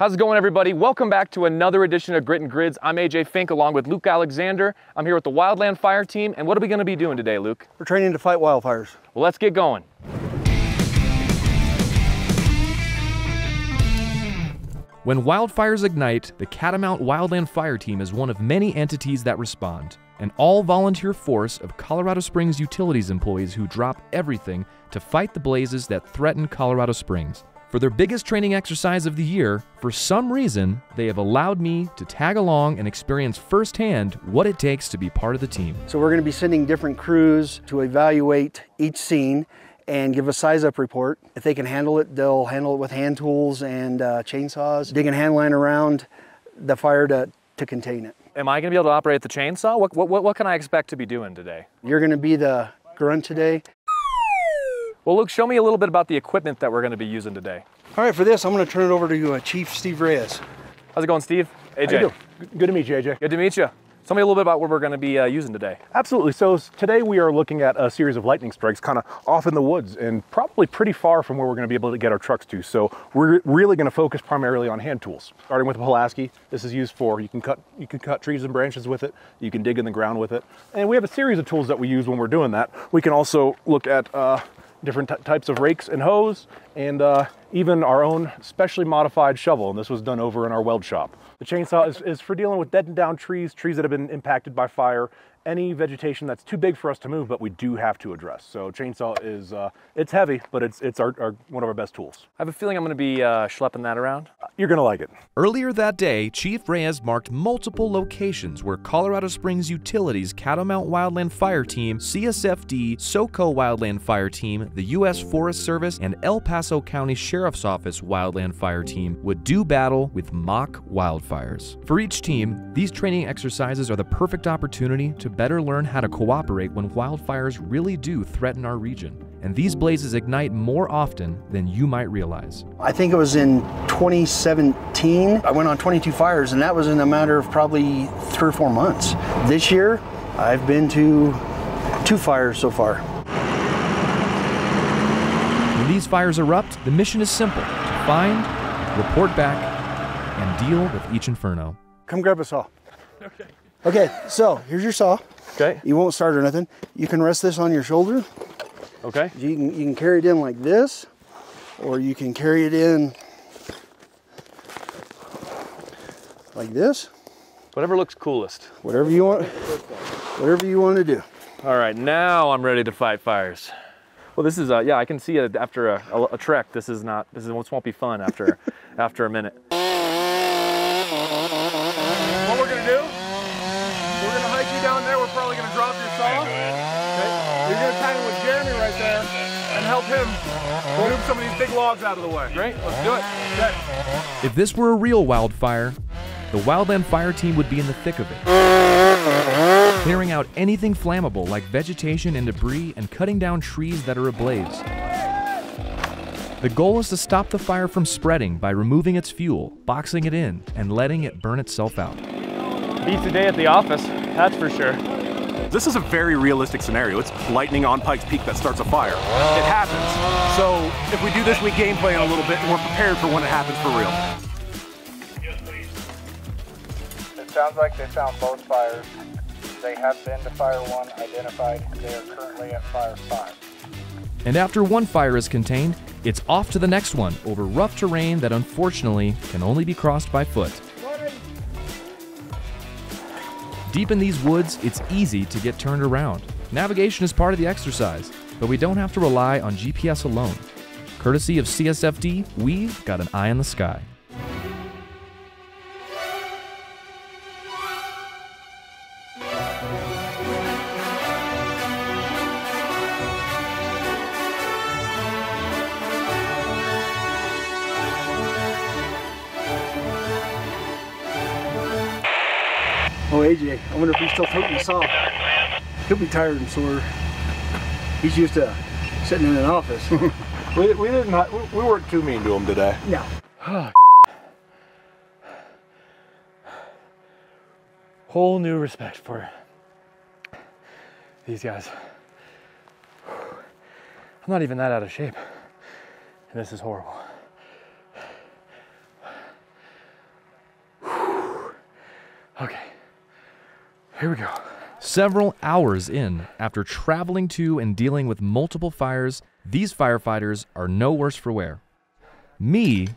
How's it going, everybody? Welcome back to another edition of Grit and Grids. I'm AJ Fink along with Luke Alexander. I'm here with the Wildland Fire Team, and what are we going to be doing today, Luke? We're training to fight wildfires. Well, let's get going. When wildfires ignite, the Catamount Wildland Fire Team is one of many entities that respond, an all-volunteer force of Colorado Springs Utilities employees who drop everything to fight the blazes that threaten Colorado Springs. For their biggest training exercise of the year, for some reason, they have allowed me to tag along and experience firsthand what it takes to be part of the team. So we're going to be sending different crews to evaluate each scene and give a size-up report. If they can handle it, they'll handle it with hand tools and chainsaws, digging hand line around the fire to contain it. Am I going to be able to operate the chainsaw? What can I expect to be doing today? You're going to be the grunt today. Well, Luke, show me a little bit about the equipment that we're going to be using today. All right, for this, I'm going to turn it over to Chief Steve Reyes. How's it going, Steve? AJ. How you doing? Good to meet you, AJ. Good to meet you. Tell me a little bit about what we're going to be using today. Absolutely. So today we are looking at a series of lightning strikes kind of off in the woods and probably pretty far from where we're going to be able to get our trucks to. So we're really going to focus primarily on hand tools. Starting with the Pulaski. This is used for, you can cut trees and branches with it. You can dig in the ground with it. And we have a series of tools that we use when we're doing that. We can also look at different types of rakes and hoes, and even our own specially modified shovel, and this was done over in our weld shop. The chainsaw is for dealing with dead and down trees that have been impacted by fire, any vegetation that's too big for us to move, but we do have to address. So chainsaw is, it's heavy, but it's our one of our best tools. I have a feeling I'm going to be schlepping that around. You're going to like it. Earlier that day, Chief Reyes marked multiple locations where Colorado Springs Utilities Catamount Wildland Fire Team, CSFD, SoCo Wildland Fire Team, the U.S. Forest Service, and El Paso County Sheriff's Office Wildland Fire Team would do battle with mock wildfires. For each team, these training exercises are the perfect opportunity to better learn how to cooperate when wildfires really do threaten our region. And these blazes ignite more often than you might realize. I think it was in 2017. I went on 22 fires, and that was in a matter of probably 3 or 4 months. This year, I've been to 2 fires so far. When these fires erupt, the mission is simple: to find, report back, and deal with each inferno. Come grab a saw. Okay. Okay, so here's your saw. Okay. You won't start or nothing. You can rest this on your shoulder. Okay. You can carry it in like this, or you can carry it in like this. Whatever looks coolest. Whatever you want. Whatever you want to do. All right, now I'm ready to fight fires. Well, this is yeah, I can see it after a trek. This won't be fun after after a minute. What we're gonna do? We're gonna hike you down there. We're probably gonna drop your saw. Okay. You're gonna tag in with Jeremy right there and help him move some of these big logs out of the way. Great, let's do it. Okay. If this were a real wildfire, the Wildland Fire Team would be in the thick of it, clearing out anything flammable like vegetation and debris and cutting down trees that are ablaze. The goal is to stop the fire from spreading by removing its fuel, boxing it in, and letting it burn itself out. Beats a day at the office, that's for sure. This is a very realistic scenario. It's lightning on Pikes Peak that starts a fire. It happens. So if we do this, we game plan a little bit and we're prepared for when it happens for real. It sounds like they found both fires. They have been to fire 1, identified. They are currently at fire 5. And after one fire is contained, it's off to the next one over rough terrain that unfortunately can only be crossed by foot. Deep in these woods, it's easy to get turned around. Navigation is part of the exercise, but we don't have to rely on GPS alone. Courtesy of CSFD, we've got an eye in the sky. Oh, AJ, I wonder if he's still toting the saw. He'll be tired and sore. He's used to sitting in an office. We weren't too mean to him today. No. Whole new respect for these guys. I'm not even that out of shape, and this is horrible. Here we go. Several hours in, after traveling to and dealing with multiple fires, these firefighters are no worse for wear. Me,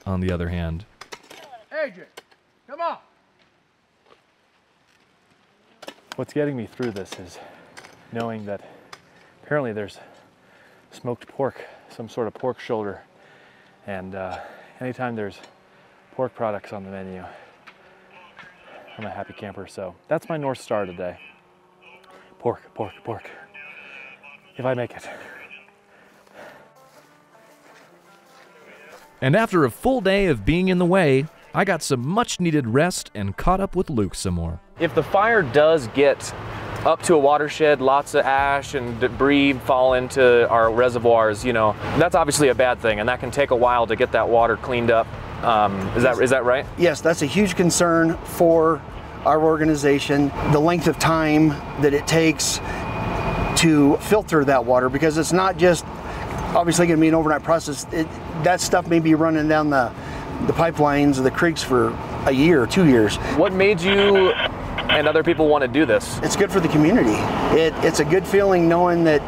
on the other hand. AJ, come on. What's getting me through this is knowing that apparently there's smoked pork, some sort of pork shoulder, and anytime there's pork products on the menu, I'm a happy camper. So that's my North Star today. Pork, pork, pork. If I make it. And after a full day of being in the way, I got some much needed rest and caught up with Luke some more. If the fire does get up to a watershed, lots of ash and debris fall into our reservoirs, you know, that's obviously a bad thing, and that can take a while to get that water cleaned up. Is that right? Yes, that's a huge concern for our organization, the length of time that it takes to filter that water, because it's not just obviously going to be an overnight process. That stuff may be running down the pipelines or the creeks for a year or 2 years. What made you and other people want to do this? It's good for the community. It's a good feeling knowing that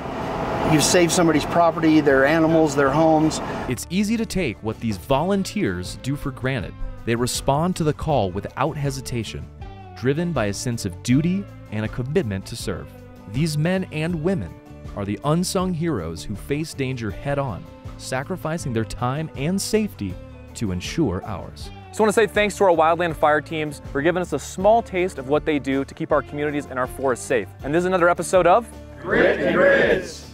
you've saved somebody's property, their animals, their homes. It's easy to take what these volunteers do for granted. They respond to the call without hesitation, driven by a sense of duty and a commitment to serve. These men and women are the unsung heroes who face danger head-on, sacrificing their time and safety to ensure ours. So I want to say thanks to our wildland fire teams for giving us a small taste of what they do to keep our communities and our forests safe. And this is another episode of Grit and Grits.